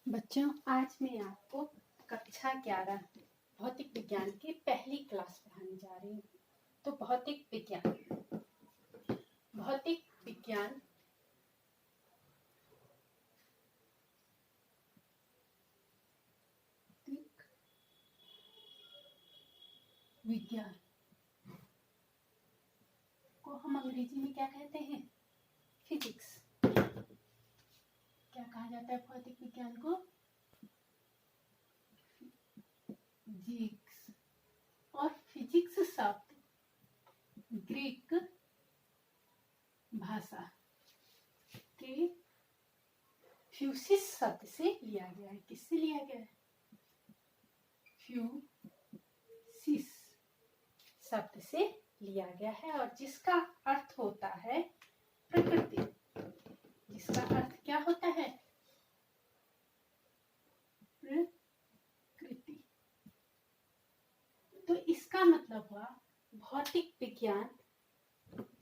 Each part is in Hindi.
बच्चों, आज मैं आपको कक्षा 11 भौतिक विज्ञान की पहली क्लास पढ़ाने जा रही हूँ। तो भौतिक विज्ञान विज्ञान को हम अंग्रेजी में क्या कहते हैं? फिजिक्स। क्या कहा जाता है भौतिक विज्ञान को? फिजिक्स। और फिजिक्स शब्द ग्रीक भाषा के फ्यूसिस शब्द से लिया गया है। किससे लिया गया है? फ्यूसिस शब्द से लिया गया है, और जिसका अर्थ होता है प्रकृति। जिसका अर्थ क्या होता है? प्रकृति। तो इसका मतलब हुआ भौतिक विज्ञान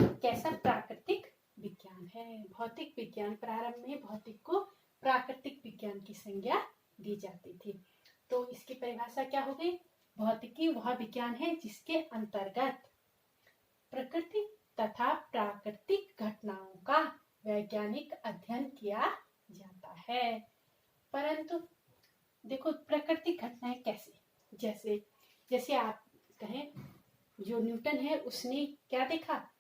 कैसा? प्राकृतिक विज्ञान है। भौतिक विज्ञान प्रारंभ में भौतिक को प्राकृतिक विज्ञान की संज्ञा दी जाती थी। तो इसकी परिभाषा क्या हो गई? भौतिकी वह विज्ञान है जिसके अंतर्गत प्रकृति तथा प्राकृतिक घटनाओं का वैज्ञानिक अध्ययन किया जाता है। परंतु देखो, प्राकृतिक घटनाएं कैसे? जैसे आप कहें, जो न्यूटन है उसने क्या देखा?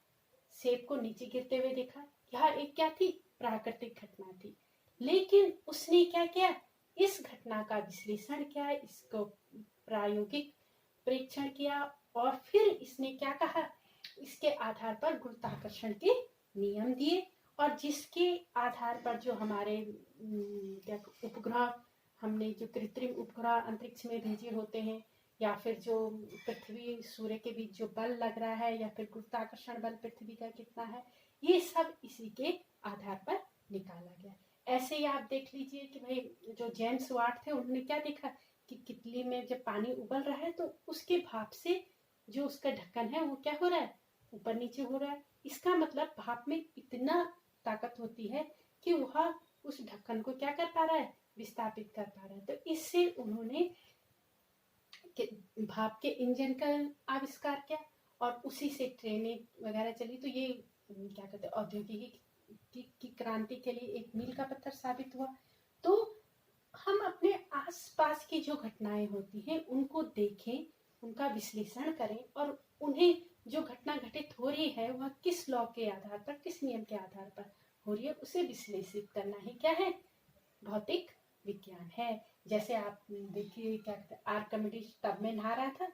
सेब को नीचे गिरते हुए देखा। यह एक क्या थी? प्राकृतिक घटना थी। लेकिन उसने क्या किया? इस घटना का विश्लेषण किया, इसको प्रायोगिक परीक्षण किया, और फिर इसने क्या कहा? इसके आधार पर गुरुत्वाकर्षण के नियम दिए, और जिसके आधार पर जो हमारे उपग्रह, हमने जो कृत्रिम उपग्रह अंतरिक्ष में भेजे होते हैं, या फिर जो पृथ्वी सूर्य के बीच जो बल लग रहा है, या फिर गुरुत्वाकर्षण बल पृथ्वी का कितना है, ये सब इसी के आधार पर निकाला गया। ऐसे ही आप देख लीजिए कि भाई जो जेम्स वाट थे, उन्होंने क्या देखा कि कितली में जब पानी उबल रहा है तो उसके भाप से जो उसका ढक्कन है वो क्या हो रहा है? ऊपर नीचे हो रहा है। इसका मतलब भाप में इतना ताकत होती है कि वह उस ढक्कन को क्या कर पा रहा है? विस्थापित कर पा रहा है। तो इससे उन्होंने भाप के इंजन का आविष्कार किया, और उसी से ट्रेनें वगैरह चली। तो ये क्या कहते हैं, औद्योगिक की क्रांति के लिए एक मील का पत्थर साबित हुआ। तो हम अपने आसपास की जो घटनाएं होती हैं उनको देखें, उनका विश्लेषण करें, और उन्हें जो घटना घटित हो रही है वह किस लॉ के आधार पर, किस नियम के आधार पर हो रही है, उसे विश्लेषित करना ही क्या है? भौतिक विज्ञान है। जैसे आप देखिए, क्या कहते हैं, आर्किमिडीज टब में नहा रहा था,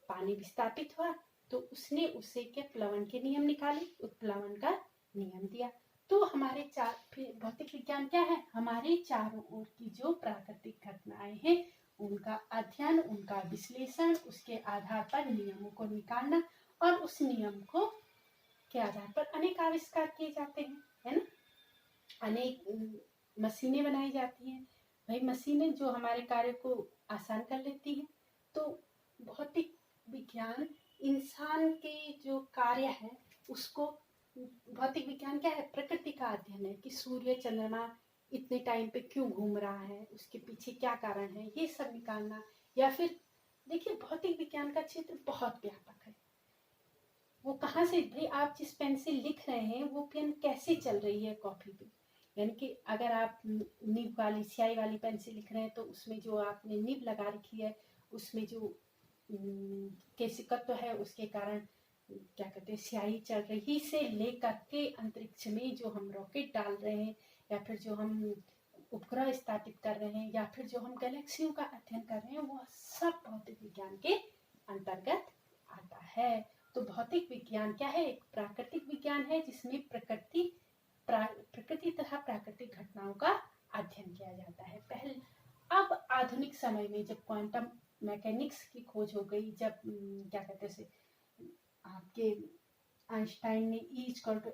पानी विस्थापित हुआ, तो उसने उससे क्या प्लवन के नियम निकाले, उत्प्लवन का नियम दिया। तो हमारे भौतिक विज्ञान क्या है? हमारे चारों ओर की जो प्राकृतिक घटनाएं हैं उनका अध्ययन, उनका विश्लेषण, उसके आधार पर नियमों को निकालना, और उस नियम को के आधार पर अनेक आविष्कार किए जाते हैं, है ना? अनेक मशीनें बनाई जाती हैं। भाई मशीनें जो हमारे कार्य को आसान कर लेती हैं। तो भौतिक विज्ञान इंसान के जो कार्य है उसको, भौतिक विज्ञान क्या है? प्रकृति का अध्ययन है कि सूर्य चंद्रमा इतने टाइम पे क्यों घूम रहा है, उसके पीछे क्या कारण है, ये सब निकालना। या फिर देखिए, भौतिक विज्ञान का क्षेत्र बहुत व्यापक है। वो कहाँ से, भाई आप जिस पेन से लिख रहे हैं वो पेन कैसे चल रही है कॉपी पे, यानी कि अगर आप निब वाली स्याही वाली पेन से लिख रहे हैं तो उसमें जो आपने निब लगा रखी है उसमें जो केशिकत्व है उसके कारण क्या कहते हैं, स्याही चल रही से लेकर के अंतरिक्ष में जो हम रॉकेट डाल रहे हैं, या फिर जो हम उपग्रह स्थापित कर रहे हैं, या फिर जो हम गैलेक्सियों का अध्ययन कर रहे हैं, वो सब भौतिक विज्ञान के अंतर्गत आता है। तो भौतिक विज्ञान क्या है? एक प्राकृतिक विज्ञान है जिसमें प्रकृति तथा प्राकृतिक घटनाओं का अध्ययन किया जाता है। पहले अब आधुनिक समय में जब क्वांटम मैकेनिक्स की खोज हो गई, जब क्या कहते हैं, आपके आइंस्टाइन ने E=mc²,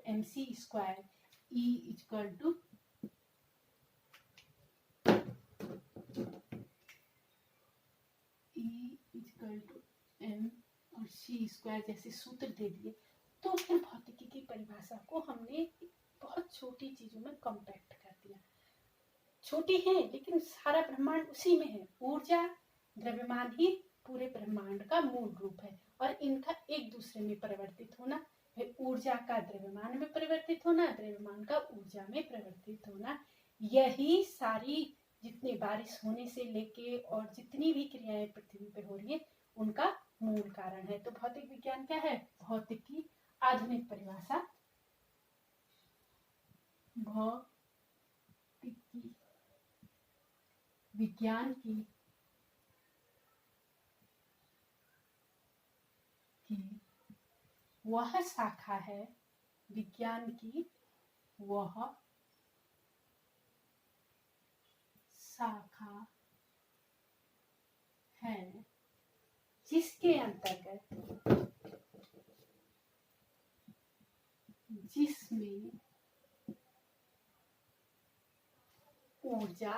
E=m और c² जैसे सूत्र दे दिए, तो फिर भौतिकी की परिभाषा को हमने बहुत छोटी चीजों में कॉम्पैक्ट कर दिया। छोटी हैं लेकिन सारा ब्रह्मांड उसी में है। ऊर्जा द्रव्यमान ही पूरे ब्रह्मांड का मूल रूप है और इनका एक दूसरे में परिवर्तित होना, फिर ऊर्जा का द्रव्यमान में परिवर्तित होना, द्रव्यमान का ऊर्जा में परिवर्तित होना, यही सारी जितनी बारिश होने से लेके और जितनी भी क्रियाएं पृथ्वी पे हो रही है उनका मूल कारण है। तो भौतिक विज्ञान क्या है? भौतिकी आधुनिक परिभाषा भौतिकी विज्ञान की वह शाखा है, विज्ञान की वह शाखा है जिसके अंतर्गत जिसमें ऊर्जा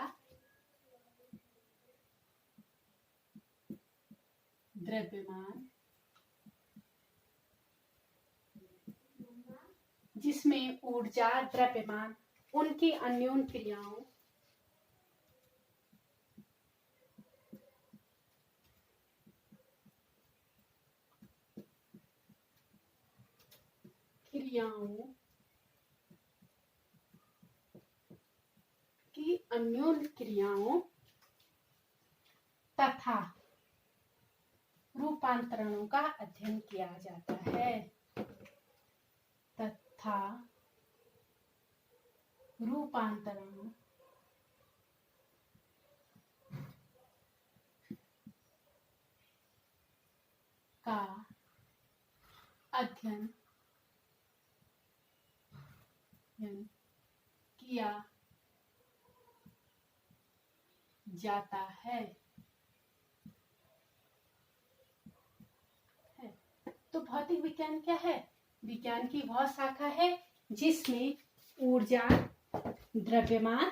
द्रव्यमान जिसमें ऊर्जा द्रव्यमान उनकी अन्योन क्रियाओं की अन्योन क्रियाओं तथा रूपांतरणों का अध्ययन किया जाता है, तथा रूपांतरणों का अध्ययन किया जाता है। तो भौतिक विज्ञान क्या है? विज्ञान की वह शाखा है जिसमें ऊर्जा द्रव्यमान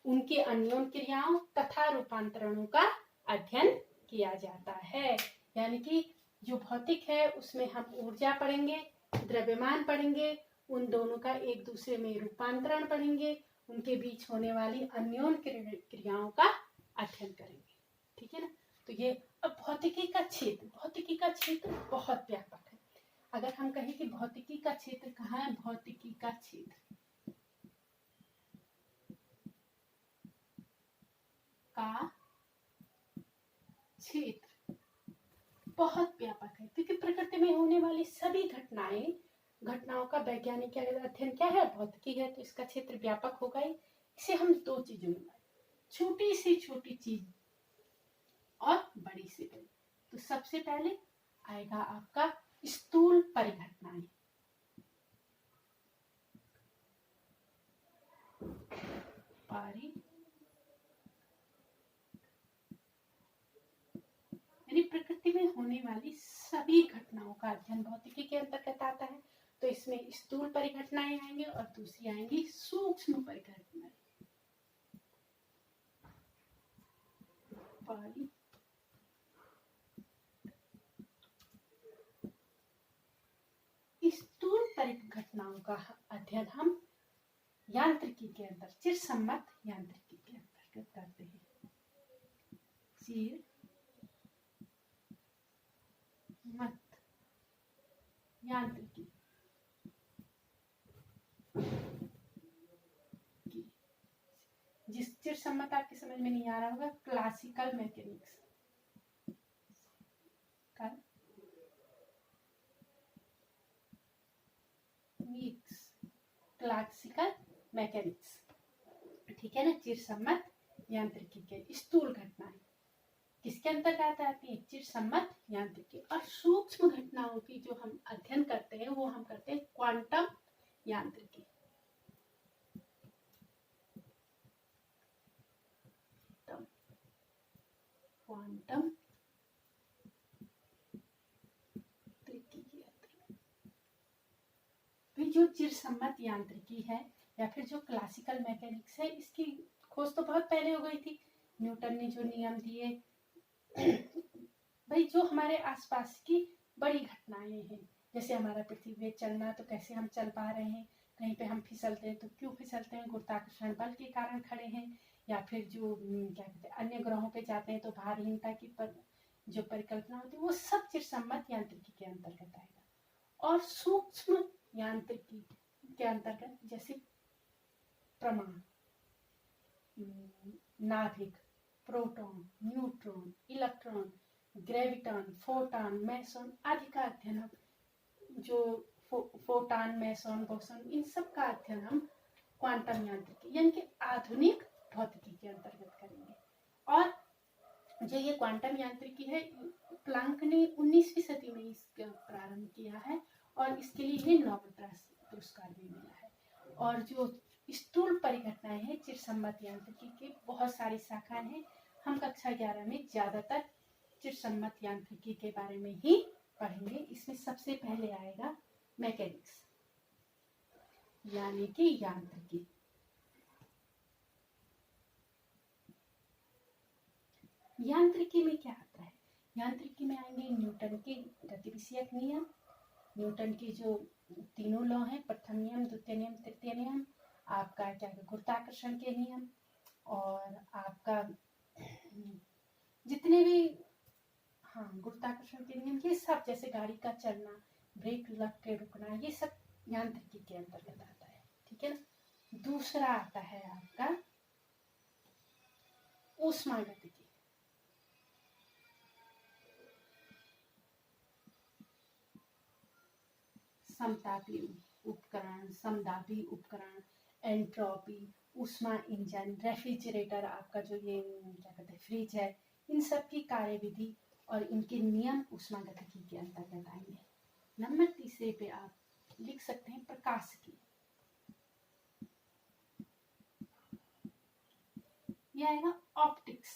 उनकी अन्योन क्रियाओं तथा रूपांतरणों का अध्ययन किया जाता है। यानी कि जो भौतिक है उसमें हम ऊर्जा पढ़ेंगे, द्रव्यमान पढ़ेंगे, उन दोनों का एक दूसरे में रूपांतरण पढ़ेंगे, उनके बीच होने वाली अन्योन क्रियाओं का अध्ययन करेंगे। ठीक है ना? तो ये अब भौतिकी का क्षेत्र बहुत व्यापक है। अगर हम कहें कि भौतिकी का क्षेत्र कहाँ है, भौतिकी का क्षेत्र बहुत व्यापक है क्योंकि प्रकृति में होने वाली सभी घटनाओं का वैज्ञानिक अध्ययन क्या है? भौतिकी है। तो इसका क्षेत्र व्यापक होगा ही। इसे हम दो चीजों में, छोटी से छोटी चीज और बड़ी से बड़ी। तो सबसे पहले आएगा आपका स्थूल परिघटनाएं। यानी प्रकृति में होने वाली सभी घटनाओं का अध्ययन भौतिकी के अंतर्गत आता है। तो इसमें स्थूल परिघटनाएं आएंगे और दूसरी आएंगी सूक्ष्म परिघटनाएं। स्थूल परिघटनाओं का अध्ययन हम यांत्रिकी के अंदर चिरसम्मत यांत्रिकी के अंतर्गत करते हैं। चिरसम्मत यांत्रिकी जिस चिरसम्मत आपकी समझ में नहीं आ रहा होगा, क्लासिकल मैकेनिक्स क्लासिकल मैकेनिक्स। ठीक है ना? चिरसम्मत यांत्रिकी के स्थूल घटनाएं किसके अंतर्गत आती है? चिरसम्मत यांत्रिकी। और सूक्ष्म घटनाओं की जो हम अध्ययन करते हैं वो हम करते हैं क्वांटम यांत्रिकी। क्वांटम जो चिरसम्मत यांत्रिकी है या फिर जो क्लासिकल मैकेनिक्स है, इसकी खोज तो बहुत पहले हो गई थी। न्यूटन ने जो नियम दिए भाई, जो हमारे आसपास की बड़ी घटनाएं हैं, जैसे हमारा पृथ्वी पे चलना, तो कैसे हम चल पा रहे हैं, कहीं पे हम फिसलते हैं तो क्यों फिसलते हैं, गुरुत्वाकर्षण बल के कारण खड़े हैं, या फिर जो क्या कहते हैं अन्य ग्रहों पे जाते हैं तो भारहीनता की जो परिकल्पना होती है, वो सब चिरसम्मत यांत्रिकी के अंतर्गत आएगा। और सूक्ष्म यांत्रिकी के अंतर्गत जैसे परमाणु, नाभिक, proton, neutron, electron, graviton, photon, meson आदि का अध्ययन हम जो फोटॉन, मेसॉन, बोसॉन, इन सब का अध्ययन हम क्वांटम यांत्रिकी यानी कि आधुनिक भौतिकी के अंतर्गत करेंगे। और जो ये क्वांटम यांत्रिकी है, प्लांक ने 19वीं सदी में इसका प्रारंभ किया है और इसके लिए इन्हें नोबेल पुरस्कार भी मिला है। और जो स्थूल परिघटनाएं हैं चिरसम्मत यांत्रिकी की बहुत सारी शाखाएं हैं। हम कक्षा 11 में ज्यादातर चिरसम्मत यांत्रिकी के बारे में ही पढ़ेंगे। इसमें सबसे पहले आएगा मैकेनिक्स यानी कि यांत्रिकी। यांत्रिकी में क्या आता है? यांत्रिकी में आएंगे न्यूटन के गतिविषयक नियम, न्यूटन की जो तीनों लॉ हैं, प्रथम नियम, द्वितीय नियम, तृतीय नियम, आपका क्या गुरुत्वाकर्षण के नियम, और आपका जितने भी गुरुत्वाकर्षण के नियम, ये सब जैसे गाड़ी का चलना, ब्रेक लग के रुकना, ये सब यांत्रिकी के अंतर्गत आता है। ठीक है ना। दूसरा आता है आपका ऊष्मागतिकी। समतापी उपकरण, समदाबी उपकरण, एंट्रोपी, ऊष्मा इंजन, रेफ्रिजरेटर, आपका जो ये क्या कहते हैं फ्रिज है, इन सब की कार्यविधि और इनके नियम ऊष्मागतिकी के अंतर्गत आएंगे। नंबर तीसरे पे आप लिख सकते हैं प्रकाशिकी। ये आएगा ऑप्टिक्स।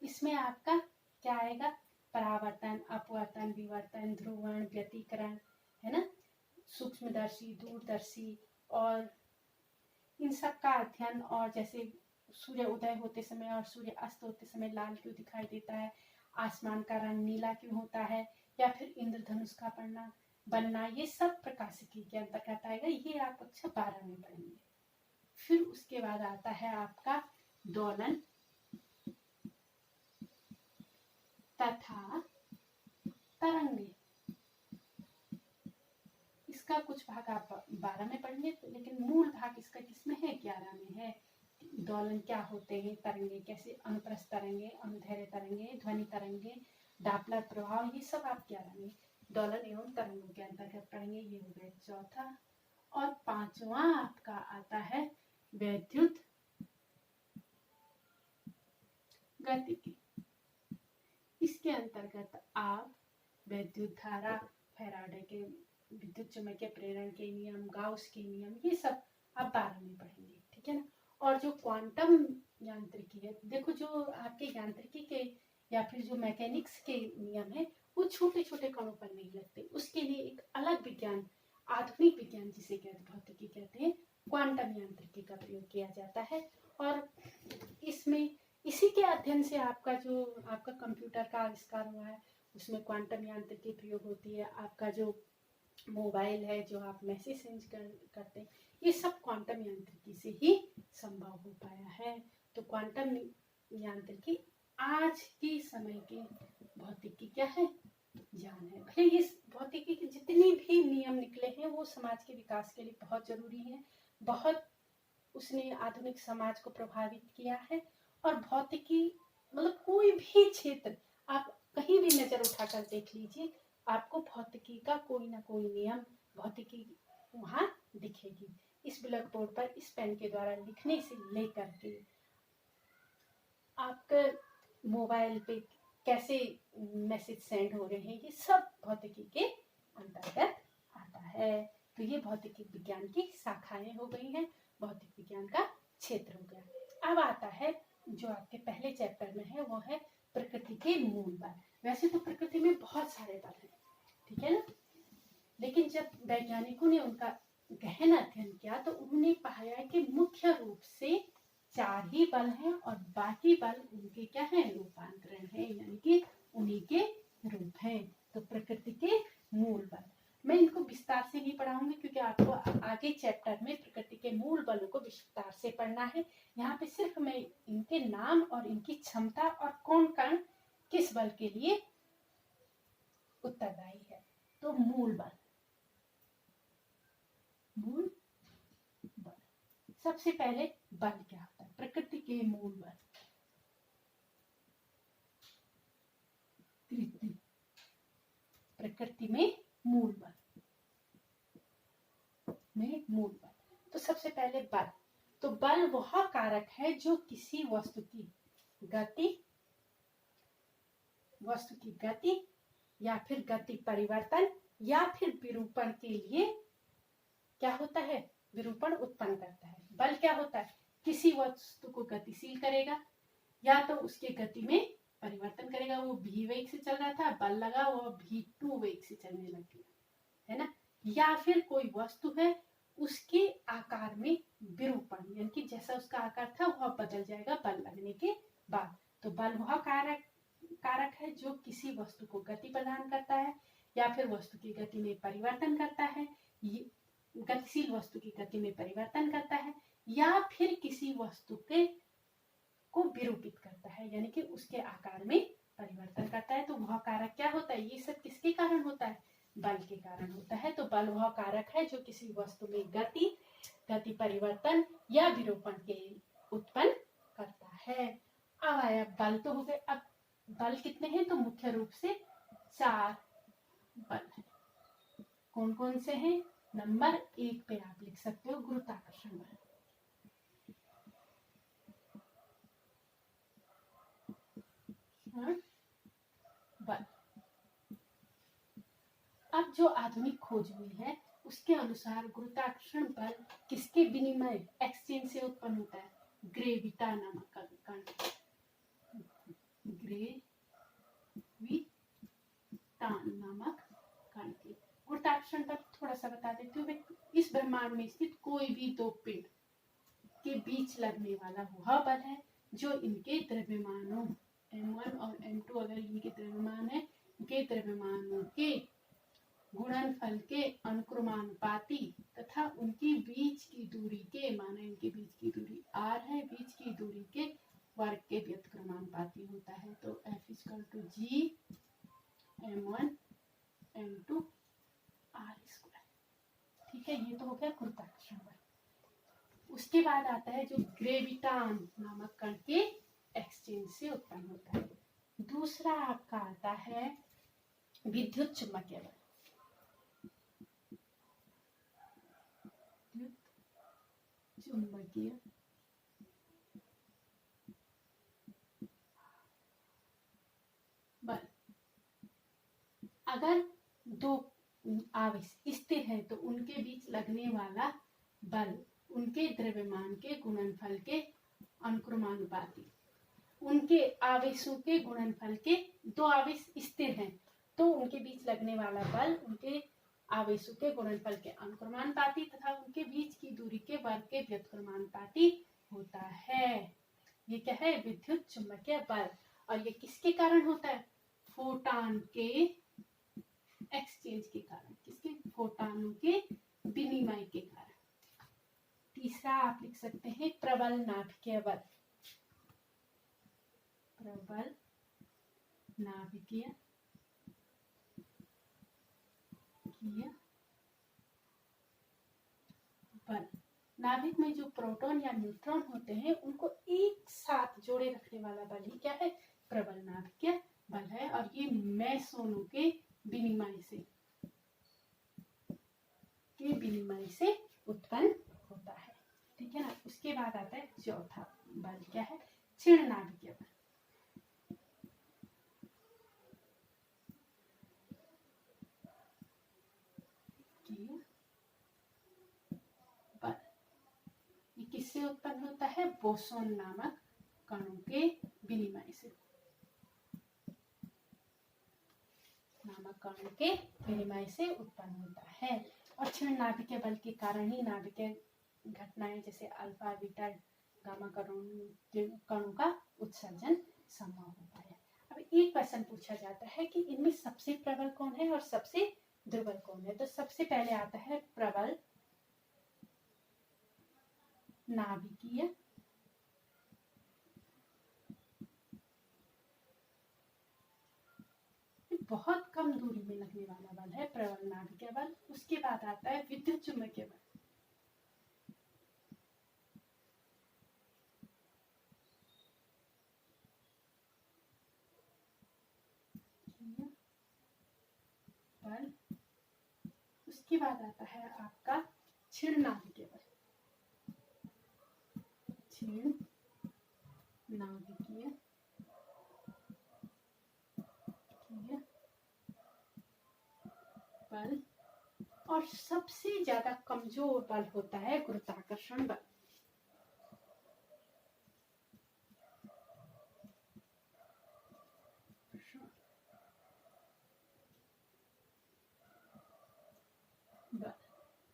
इसमें आपका क्या आएगा? परावर्तन, अपवर्तन, विवर्तन, ध्रुवण, व्यतिकरण, है ना, सूक्ष्मदर्शी, दूरदर्शी, और इन सब का अध्ययन। और जैसे सूर्य उदय होते समय और सूर्य अस्त होते समय लाल क्यों दिखाई देता है, आसमान का रंग नीला क्यों होता है, या फिर इंद्रधनुष का बनना, ये सब प्रकाशिकी के अंतर्गत आएगा। ये आप कक्षा 12 में पढ़ेंगे। फिर उसके बाद आता है आपका दोलन तथा तरंगे। इसका कुछ भाग आप 12 में पढ़ेंगे, लेकिन मूल भाग इसका किसमें है? 11 में है। दोलन क्या होते हैं, तरंगे कैसे, अनुप्रस्थ तरंगे, अनुदैर्घ्य तरंगे, ध्वनि तरंगे, डापलर प्रभाव, ये सब आप 11 में दोलन एवं तरंगों के अंतर्गत पढ़ेंगे। ये हो गया चौथा। और पांचवा आपका आता है वैद्युत गतिकी। इसके अंतर्गत आप वैद्युत धारा, फैराडे के विद्युत चुम्बकीय प्रेरण के नियम, गाउस के नियम, ये सब आप 12 में पढ़ेंगे। ठीक है ना। और जो क्वांटम यांत्रिकी है, देखो जो आपके यांत्रिकी के या फिर जो मैकेनिक्स के नियम है, वो छोटे छोटे कणों पर नहीं लगते। उसके लिए एक अलग विज्ञान, आधुनिक विज्ञान जिसे कहते भौतिकी कहते हैं, क्वांटम यांत्रिकी का प्रयोग किया जाता है। और इसमें इसी के अध्ययन से आपका कंप्यूटर का आविष्कार हुआ है, उसमें क्वांटम यांत्रिकी प्रयोग होती है। आपका जो मोबाइल है, जो आप मैसेज सेंड करते हैं, ये सब क्वांटम यांत्रिकी से ही संभव हो पाया है। तो क्वांटम यांत्रिकी आज के समय की भौतिकी क्या है? जान है। भले इस भौतिकी के जितने भी नियम निकले हैं वो समाज के विकास के लिए बहुत जरूरी है, बहुत उसने आधुनिक समाज को प्रभावित किया है। और भौतिकी मतलब कोई भी क्षेत्र आप कहीं भी नजर उठाकर देख लीजिए, आपको भौतिकी का कोई ना कोई नियम, भौतिकी वहां दिखेगी। इस ब्लैक बोर्ड पर इस पेन के द्वारा लिखने से लेकर के आपके मोबाइल पे कैसे मैसेज सेंड हो रहे हैं, ये सब भौतिकी के अंतर्गत आता है। तो ये भौतिकी विज्ञान की शाखाएं हो गई हैं, भौतिक विज्ञान का क्षेत्र हो गया। अब आता है जो आपके पहले चैप्टर में है, वो है प्रकृति के मूल बल। वैसे तो प्रकृति में बहुत सारे बल हैं, ठीक है ना, लेकिन जब वैज्ञानिकों ने उनका गहन अध्ययन किया तो उन्होंने पाया कि मुख्य रूप से 4 ही बल हैं और बाकी बल उनके क्या है? रूपांतरण है, यानी कि उन्हीं के रूप हैं। तो प्रकृति के मूल बल, मैं इनको विस्तार से नहीं पढ़ाऊंगी क्योंकि आपको आगे चैप्टर में प्रकृति के मूल बलों को विस्तार से पढ़ना है। यहाँ पे सिर्फ मैं इनके नाम और इनकी क्षमता और कौन कण किस बल के लिए उत्तरदायी है। तो मूल बल, मूल बल, सबसे पहले बल क्या होता है, प्रकृति के मूल बल। प्रकृति में मूल बल, तो सबसे पहले बल। तो बल वह कारक है जो किसी वस्तु की गति या फिर गति परिवर्तन या फिर विरूपण के लिए क्या होता है, विरूपण उत्पन्न करता है। बल क्या होता है, किसी वस्तु को गतिशील करेगा या तो उसके गति में परिवर्तन करेगा। वो v वेग से चल रहा था, बल लगा वो v2 वेग से चलने लग गया, है ना। या फिर कोई वस्तु है उसके आकार में विरूपण, यानी कि जैसा उसका आकार था वह बदल जाएगा बल लगने के बाद। तो बल वह कारक है जो किसी वस्तु को गति प्रदान करता है या फिर वस्तु की गति में परिवर्तन करता है, गतिशील वस्तु की गति में परिवर्तन करता है या फिर किसी वस्तु के को विरूपित करता है, यानी कि उसके आकार में परिवर्तन करता है। तो वह कारक क्या होता है, ये सब किसके कारण होता है, बल के कारण होता है। तो बल वह कारक है जो किसी वस्तु में गति परिवर्तन या विरूपण के उत्पन्न करता है। अब आया बल तो हो गए। अब बल कितने हैं, तो मुख्य रूप से 4 बल है। कौन कौन से हैं, नंबर 1 पे आप लिख सकते हो गुरुत्वाकर्षण बल। बल। अब जो आधुनिक खोज हुई है उसके अनुसार गुरुत्वाकर्षण बल किसके विनिमय एक्सचेंज से उत्पन्न होता है, ग्रेविटा नामक कण, ग्रेविटा नामक कण के। गुरुत्वाकर्षण बल थोड़ा सा बता देती हूँ। इस ब्रह्मांड में स्थित कोई भी 2 पिंड के बीच लगने वाला वह बल है जो इनके द्रव्यमानों m1 और m2 अगर इनके द्रव्यमान है, इनके द्रव्यमानों के गुणनफल के अनुक्रमानुपाती तथा उनकी बीच की दूरी के, माना इनके बीच की दूरी r है, बीच की दूरी के वर्ग के व्युत्क्रमानुपाती होता है। तो F g m1 m2 r²। ठीक है, ये तो हो गया गुरुत्वाकर्षण बल। उसके बाद आता है जो ग्रेविटान नामक कण के एक्सचेंज से उत्पन्न होता है। दूसरा आपका आता है विद्युत चुम्बकीय बल। चुंबकीय बल, अगर 2 आवेश स्थिर है तो उनके बीच लगने वाला बल उनके द्रव्यमान के गुणनफल के अनुक्रमानुपाती, उनके आवेशों के गुणनफल के, 2 आवेश स्थिर हैं तो उनके बीच लगने वाला बल उनके आवेशों के गुणनफल के अनुक्रमानुपाती तथा उनके बीच की दूरी के वर्ग के व्युत्क्रमानुपाती होता है। ये क्या है, विद्युत चुम्बकीय बल। और ये किसके कारण होता है, फोटॉन के एक्सचेंज के कारण, किसके, फोटॉनों के विनिमय के कारण। तीसरा आप लिख सकते हैं प्रबल नाभिकीय बल। प्रबल नाभिकीय बल, नाभिक में जो प्रोटॉन या न्यूट्रॉन होते हैं उनको एक साथ जोड़े रखने वाला बल ही क्या है, प्रबल नाभिकीय बल है। और ये मेसोनों के विनिमय से उत्पन्न होता है। ठीक है ना। उसके बाद आता है चौथा बल, क्या है, क्षीण नाभिकीय बल। ये किससे उत्पन्न होता है, बोसोन नामक कणों के विनिमय से, उत्पन्न होता है। और क्षीण नाभिकीय बल के कारण ही नाभिकीय घटनाएं जैसे अल्फा बीटा गामा कणों का उत्सर्जन संभव होता है। अब एक क्वेश्चन पूछा जाता है कि इनमें सबसे प्रबल कौन है और सबसे दुर्बल कौन है? तो सबसे पहले आता है प्रबल नाभिकीय, बहुत कम दूरी में लगने वाला बल है प्रबल नाभिकीय बल। उसके बाद आता है विद्युत चुम्बकीय बल। बल उसके बाद आता है आपका क्षीण नाभिकीय बल। क्षीण नाभिकीय बल। और सबसे ज्यादा कमजोर बल होता है गुरुत्वाकर्षण बल।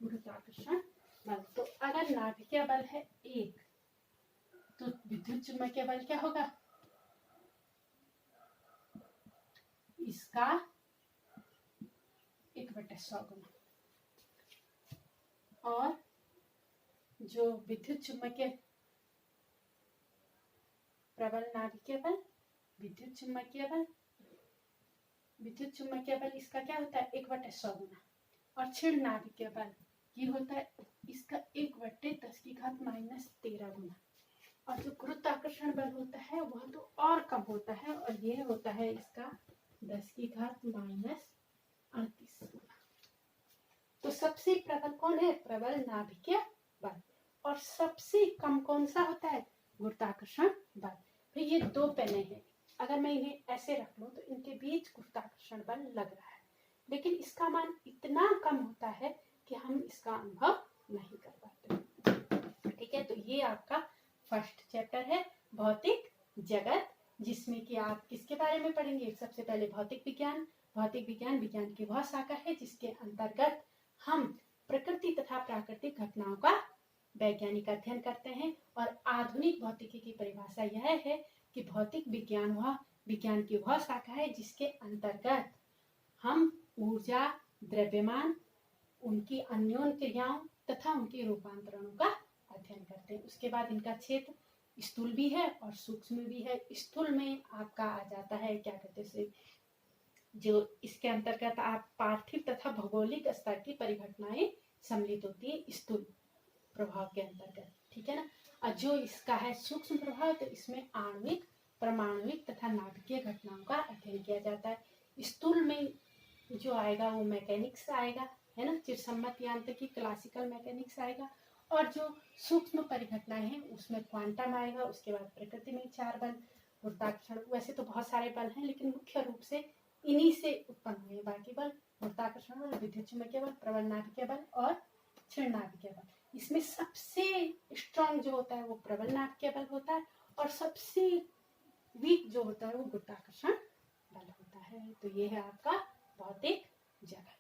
गुरुत्वाकर्षण बल। तो अगर नाभिकीय बल है 1, तो विद्युत चुम्बकीय बल क्या होगा? इसका 1/100 गुना। और जो विद्युत चुम्बकीय प्रबल नाभिकीय बल, विद्युत चुम्बकीय बल इसका क्या होता है? 1/100 गुना। और क्षीण नाभिकीय बल ये होता है इसका 1/10⁻13 गुना। और जो गुरुत्वाकर्षण बल होता है वह तो और कम होता है, और ये होता है इसका 10⁻38 गुना। तो सबसे प्रबल कौन है? प्रबल नाभिकीय बल। और सबसे कम कौन सा होता है? गुरुत्वाकर्षण बल। फिर ये 2 पेने हैं, अगर मैं इन्हें ऐसे रख लूं तो इनके बीच गुरुत्वाकर्षण बल लग रहा है, लेकिन इसका मान इतना कम होता है कि हम इसका अनुभव नहीं कर पाते। ठीक है, तो ये आपका फर्स्ट चैप्टर है भौतिक जगत, जिसमें कि आप किसके बारे में पढ़ेंगे? सबसे पहले भौतिक विज्ञान। भौतिक विज्ञान विज्ञान की वह शाखा है जिसके अंतर्गत हम प्रकृति तथा प्राकृतिक घटनाओं का वैज्ञानिक अध्ययन करते हैं। और आधुनिक भौतिकी की परिभाषा यह है कि भौतिक विज्ञान वह विज्ञान की वह शाखा है जिसके अंतर्गत हम ऊर्जा, द्रव्यमान, उनकी अन्योन्य क्रियाओं तथा उनके रूपांतरणों का अध्ययन करते हैं। उसके बाद इनका क्षेत्र स्थूल भी है और सूक्ष्म भी है। स्थूल में आपका आ जाता है क्या कहते हैं, जो इसके अंतर्गत आप पार्थिव तथा भौगोलिक स्तर की परिघटनाएं सम्मिलित होती है स्थूल प्रभाव के अंतर्गत। ठीक है ना। और जो इसका है सूक्ष्म प्रभाव, तो इसमें आणविक, परमाणुविक तथा नाभिकीय घटनाओं का अध्ययन किया जाता है। स्थूल में जो आएगा वो मैकेनिक्स आएगा, है ना, चिरसम्मत यांत्रिकी, क्लासिकल मैकेनिक्स आएगा। और जो सूक्ष्म परिघटनाएं हैं उसमें क्वांटम आएगा। उसके बाद प्रकृति में 4 बल, गुरुत्वाकर्षण, वैसे तो बहुत सारे बल हैं लेकिन मुख्य रूप से इन्हीं से उत्पन्न हुए बाकी बल, गुरुत्वाकर्षण बल, विद्युत चुम्बकीय बल, प्रबल नाभिकीय बल और क्षीण नाभिकीय बल। इसमें सबसे स्ट्रॉन्ग जो होता है वो प्रबल नाभिकीय बल होता है, और सबसे वीक जो होता है वो गुरुत्वाकर्षण बल होता है। तो ये है आपका भौतिक जगत।